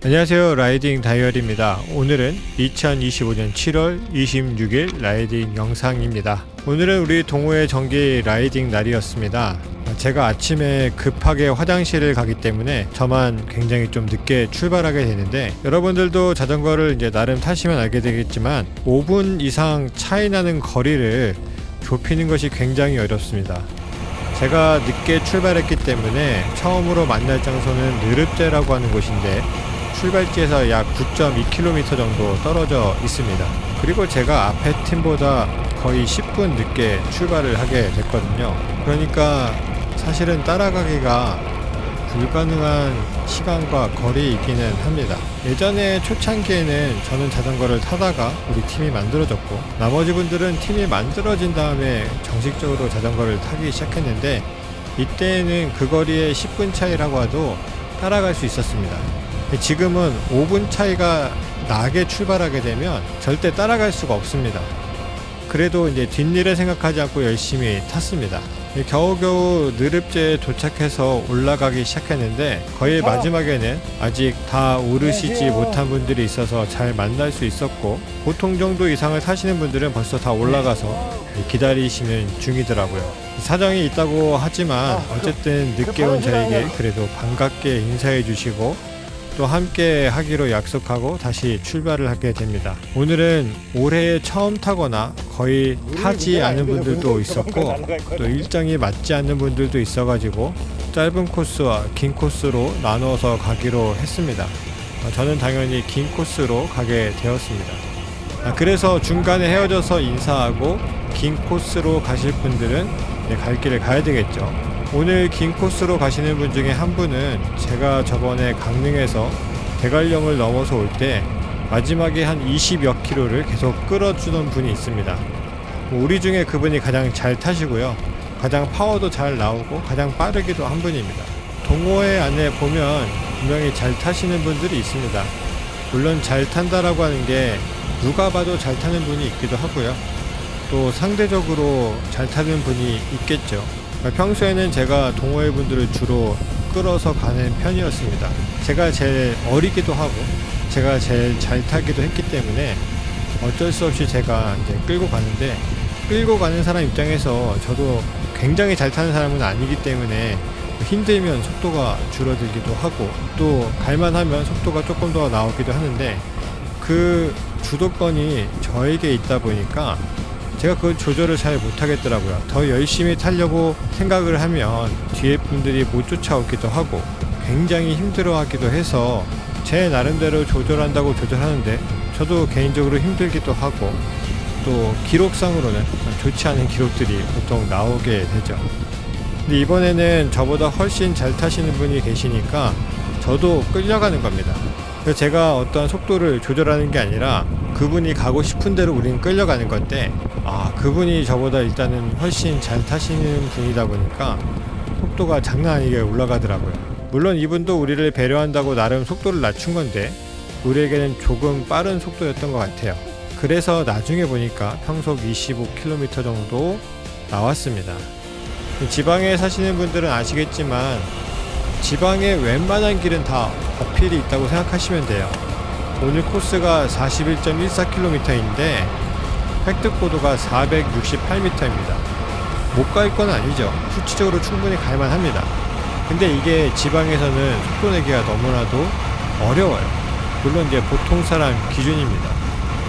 안녕하세요, 라이딩 다이어리입니다. 오늘은 2025년 7월 26일 라이딩 영상입니다. 오늘은 우리 동호회 정기 라이딩 날이었습니다. 제가 아침에 급하게 화장실을 가기 때문에 저만 굉장히 좀 늦게 출발하게 되는데, 여러분들도 자전거를 이제 나름 타시면 알게 되겠지만 5분 이상 차이 나는 거리를 좁히는 것이 굉장히 어렵습니다. 제가 늦게 출발했기 때문에 처음으로 만날 장소는 느릅대라고 하는 곳인데 출발지에서 약 9.2km 정도 떨어져 있습니다. 그리고 제가 앞에 팀보다 거의 10분 늦게 출발을 하게 됐거든요. 그러니까 사실은 따라가기가 불가능한 시간과 거리이기는 합니다. 예전에 초창기에는 저는 자전거를 타다가 우리 팀이 만들어졌고, 나머지 분들은 팀이 만들어진 다음에 정식적으로 자전거를 타기 시작했는데, 이때는 그 거리에 10분 차이라고 해도 따라갈 수 있었습니다. 지금은 5분 차이가 나게 출발하게 되면 절대 따라갈 수가 없습니다. 그래도 이제 뒷일을 생각하지 않고 열심히 탔습니다. 겨우겨우 느릅제에 도착해서 올라가기 시작했는데, 거의 마지막에는 아직 다 오르시지 못한 분들이 있어서 잘 만날 수 있었고, 보통 정도 이상을 타시는 분들은 벌써 다 올라가서 기다리시는 중이더라고요. 사정이 있다고 하지만 어쨌든 늦게 온 저에게 그래도 반갑게 인사해 주시고 또 함께 하기로 약속하고 다시 출발을 하게 됩니다. 오늘은 올해 처음 타거나 거의 타지 않은 분들도 있었고, 또 일정이 맞지 않는 분들도 있어가지고 짧은 코스와 긴 코스로 나눠서 가기로 했습니다. 저는 당연히 긴 코스로 가게 되었습니다. 그래서 중간에 헤어져서 인사하고 긴 코스로 가실 분들은 갈 길을 가야 되겠죠. 오늘 긴 코스로 가시는 분 중에 한 분은 제가 저번에 강릉에서 대관령을 넘어서 올 때 마지막에 한 20여 킬로를 계속 끌어주던 분이 있습니다. 우리 중에 그분이 가장 잘 타시고요, 가장 파워도 잘 나오고 가장 빠르기도 한 분입니다. 동호회 안에 보면 분명히 잘 타시는 분들이 있습니다. 물론 잘 탄다라고 하는 게 누가 봐도 잘 타는 분이 있기도 하고요, 또 상대적으로 잘 타는 분이 있겠죠. 평소에는 제가 동호회 분들을 주로 끌어서 가는 편이었습니다. 제가 제일 어리기도 하고 제가 제일 잘 타기도 했기 때문에 어쩔 수 없이 제가 이제 끌고 가는데, 끌고 가는 사람 입장에서 저도 굉장히 잘 타는 사람은 아니기 때문에 힘들면 속도가 줄어들기도 하고, 또 갈만하면 속도가 조금 더 나오기도 하는데, 그 주도권이 저에게 있다 보니까 제가 그 조절을 잘 못하겠더라고요. 더 열심히 타려고 생각을 하면 뒤에 분들이 못 쫓아오기도 하고 굉장히 힘들어하기도 해서 제 나름대로 조절한다고 조절하는데 저도 개인적으로 힘들기도 하고, 또 기록상으로는 좋지 않은 기록들이 보통 나오게 되죠. 근데 이번에는 저보다 훨씬 잘 타시는 분이 계시니까 저도 끌려가는 겁니다. 그래서 제가 어떤 속도를 조절하는 게 아니라 그분이 가고 싶은 대로 우리는 끌려가는 건데, 그분이 저보다 일단은 훨씬 잘 타시는 분이다 보니까 속도가 장난 아니게 올라가더라고요. 물론 이분도 우리를 배려한다고 나름 속도를 낮춘 건데 우리에게는 조금 빠른 속도였던 것 같아요. 그래서 나중에 보니까 평속 25km 정도 나왔습니다. 지방에 사시는 분들은 아시겠지만 지방의 웬만한 길은 다 어필이 있다고 생각하시면 돼요. 오늘 코스가 41.14km인데 획득고도가 468m입니다. 못 갈 건 아니죠. 수치적으로 충분히 갈만합니다. 근데 이게 지방에서는 속도 내기가 너무나도 어려워요. 물론 이제 보통 사람 기준입니다.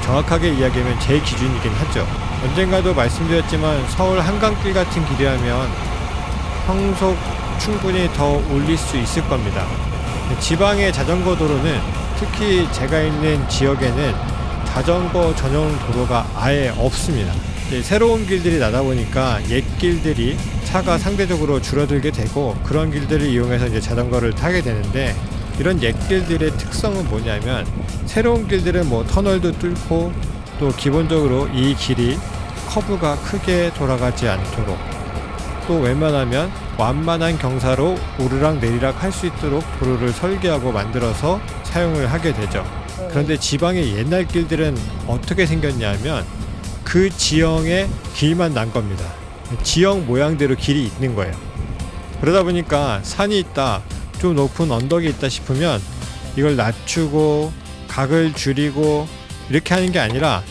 정확하게 이야기하면 제 기준이긴 하죠. 언젠가도 말씀드렸지만 서울 한강길 같은 길이라면 평속 충분히 더 올릴 수 있을 겁니다. 지방의 자전거 도로는, 특히 제가 있는 지역에는 자전거 전용 도로가 아예 없습니다. 새로운 길들이 나다 보니까 옛 길들이 차가 상대적으로 줄어들게 되고 그런 길들을 이용해서 이제 자전거를 타게 되는데, 이런 옛 길들의 특성은 뭐냐면 새로운 길들은 뭐 터널도 뚫고 또 기본적으로 이 길이 커브가 크게 돌아가지 않도록, 또 웬만하면 완만한 경사로 오르락 내리락 할 수 있도록 도로를 설계하고 만들어서 사용을 하게 되죠. 그런데 지방의 옛날 길들은 어떻게 생겼냐면 그 지형의 길만 난 겁니다. 지형 모양대로 길이 있는 거예요. 그러다 보니까 산이 있다, 좀 높은 언덕이 있다 싶으면 이걸 낮추고 각을 줄이고 이렇게 하는 게 아니라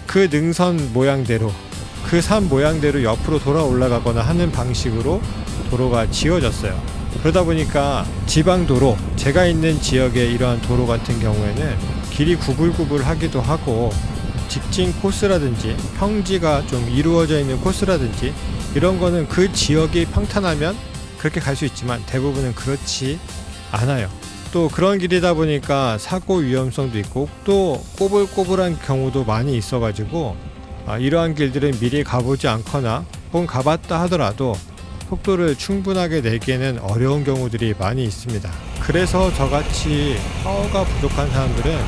그 능선 모양대로, 그 산 모양대로 옆으로 돌아 올라가거나 하는 방식으로 도로가 지어졌어요. 그러다 보니까 지방도로, 제가 있는 지역의 이러한 도로 같은 경우에는 길이 구불구불하기도 하고, 직진 코스라든지 평지가 좀 이루어져 있는 코스라든지 이런 거는 그 지역이 평탄하면 그렇게 갈 수 있지만 대부분은 그렇지 않아요. 또 그런 길이다 보니까 사고 위험성도 있고 또 꼬불꼬불한 경우도 많이 있어가지고 이러한 길들은 미리 가보지 않거나 혹은 가봤다 하더라도 속도를 충분하게 내기에는 어려운 경우들이 많이 있습니다. 그래서 저같이 파워가 부족한 사람들은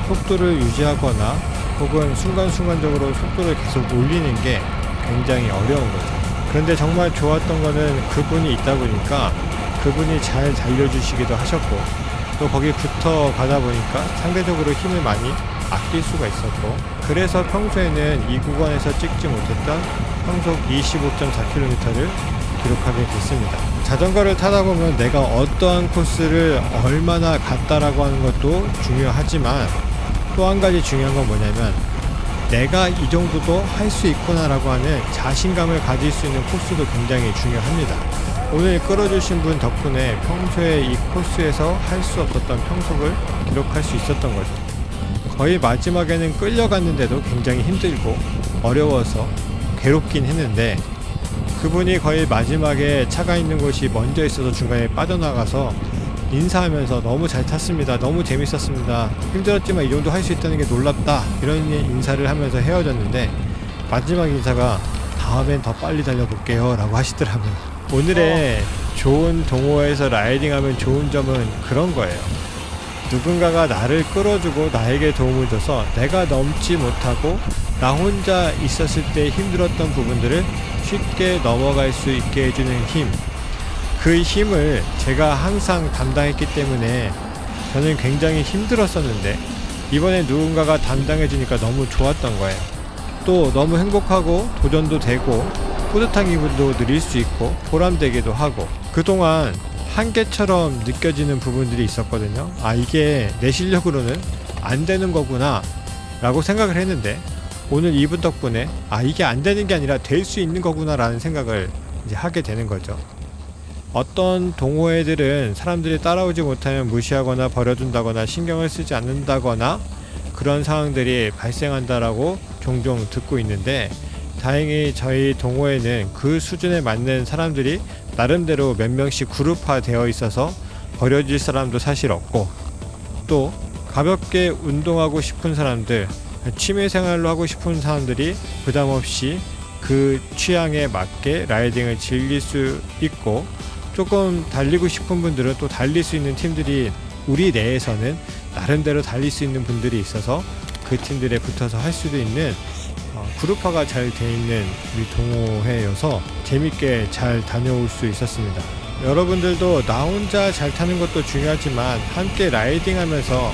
속도를 유지하거나 혹은 순간순간적으로 속도를 계속 올리는 게 굉장히 어려운 거죠. 그런데 정말 좋았던 거는 그분이 있다 보니까 그분이 잘 달려주시기도 하셨고, 또 거기 붙어 가다 보니까 상대적으로 힘을 많이 아낄 수가 있었고, 그래서 평소에는 이 구간에서 찍지 못했던 평속 25.4km를 기록하게 됐습니다. 자전거를 타다 보면 내가 어떠한 코스를 얼마나 갔다라고 하는 것도 중요하지만 또 한 가지 중요한 건 뭐냐면 내가 이 정도도 할 수 있구나 라고 하는 자신감을 가질 수 있는 코스도 굉장히 중요합니다. 오늘 끌어주신 분 덕분에 평소에 이 코스에서 할 수 없었던 평속을 기록할 수 있었던 거죠. 거의 마지막에는 끌려갔는데도 굉장히 힘들고 어려워서 괴롭긴 했는데, 그분이 거의 마지막에 차가 있는 곳이 먼저 있어서 중간에 빠져나가서 인사하면서 너무 잘 탔습니다, 너무 재밌었습니다, 힘들었지만 이 정도 할 수 있다는 게 놀랍다, 이런 인사를 하면서 헤어졌는데 마지막 인사가 다음엔 더 빨리 달려볼게요 라고 하시더라고요. 오늘의 좋은 동호회에서 라이딩하면 좋은 점은 그런 거예요. 누군가가 나를 끌어주고 나에게 도움을 줘서 내가 넘지 못하고 나 혼자 있었을 때 힘들었던 부분들을 쉽게 넘어갈 수 있게 해주는 힘, 그 힘을 제가 항상 담당했기 때문에 저는 굉장히 힘들었었는데 이번에 누군가가 담당해주니까 너무 좋았던 거예요. 또 너무 행복하고 도전도 되고 뿌듯한 기분도 누릴 수 있고 보람되기도 하고, 그동안 한계처럼 느껴지는 부분들이 있었거든요. 이게 내 실력으로는 안 되는 거구나 라고 생각을 했는데 오늘 이분 덕분에 이게 안 되는 게 아니라 될 수 있는 거구나 라는 생각을 이제 하게 되는 거죠. 어떤 동호회들은 사람들이 따라오지 못하면 무시하거나 버려둔다거나 신경을 쓰지 않는다거나 그런 상황들이 발생한다라고 종종 듣고 있는데, 다행히 저희 동호회는 그 수준에 맞는 사람들이 나름대로 몇 명씩 그룹화 되어 있어서 버려질 사람도 사실 없고, 또 가볍게 운동하고 싶은 사람들, 취미생활로 하고 싶은 사람들이 부담없이 그 취향에 맞게 라이딩을 즐길 수 있고, 조금 달리고 싶은 분들은 또 달릴 수 있는 팀들이 우리 내에서는 나름대로 달릴 수 있는 분들이 있어서 그 팀들에 붙어서 할 수도 있는 그룹화가 잘 돼 있는 우리 동호회여서 재밌게 잘 다녀올 수 있었습니다. 여러분들도 나 혼자 잘 타는 것도 중요하지만 함께 라이딩하면서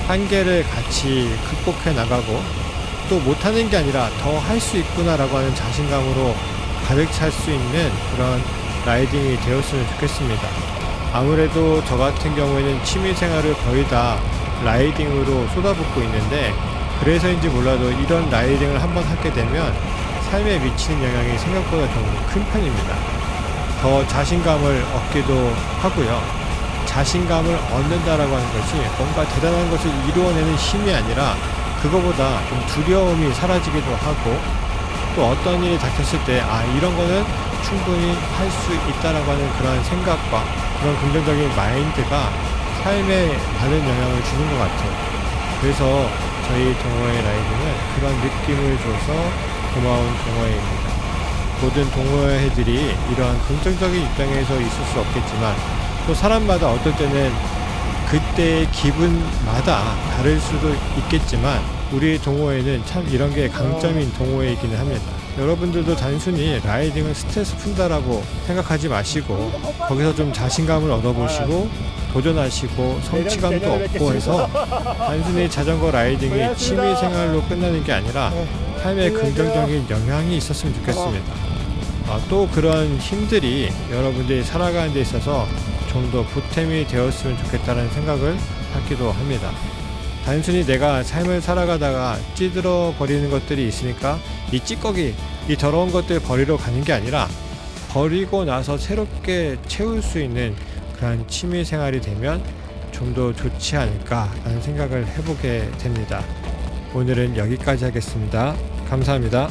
한계를 같이 극복해 나가고 또 못하는 게 아니라 더 할 수 있구나 라고 하는 자신감으로 가득 찰 수 있는 그런 라이딩이 되었으면 좋겠습니다. 아무래도 저 같은 경우에는 취미생활을 거의 다 라이딩으로 쏟아붓고 있는데, 그래서인지 몰라도 이런 라이딩을 한번 하게 되면 삶에 미치는 영향이 생각보다 좀 큰 편입니다. 더 자신감을 얻기도 하고요. 자신감을 얻는다라고 하는 것이 뭔가 대단한 것을 이루어내는 힘이 아니라 그거보다 좀 두려움이 사라지기도 하고, 또 어떤 일이 닥쳤을 때 이런 거는 충분히 할 수 있다라고 하는 그런 생각과 그런 긍정적인 마인드가 삶에 많은 영향을 주는 것 같아요. 그래서 저희 동호회 라이딩은 그런 느낌을 줘서 고마운 동호회입니다. 모든 동호회들이 이러한 긍정적인 입장에서 있을 수 없겠지만 또 사람마다 어떨 때는 그때의 기분마다 다를 수도 있겠지만 우리 동호회는 참 이런 게 강점인 동호회이기는 합니다. 여러분들도 단순히 라이딩은 스트레스 푼다라고 생각하지 마시고 거기서 좀 자신감을 얻어보시고 도전하시고 성취감도 얻고 해서 단순히 자전거 라이딩이 취미생활로 끝나는 게 아니라 삶에 긍정적인 영향이 있었으면 좋겠습니다. 또 그런 힘들이 여러분들이 살아가는 데 있어서 좀 더 보탬이 되었으면 좋겠다는 생각을 하기도 합니다. 단순히 내가 삶을 살아가다가 찌들어 버리는 것들이 있으니까 이 찌꺼기, 이 더러운 것들 버리러 가는 게 아니라 버리고 나서 새롭게 채울 수 있는 그런 취미 생활이 되면 좀 더 좋지 않을까라는 생각을 해보게 됩니다. 오늘은 여기까지 하겠습니다. 감사합니다.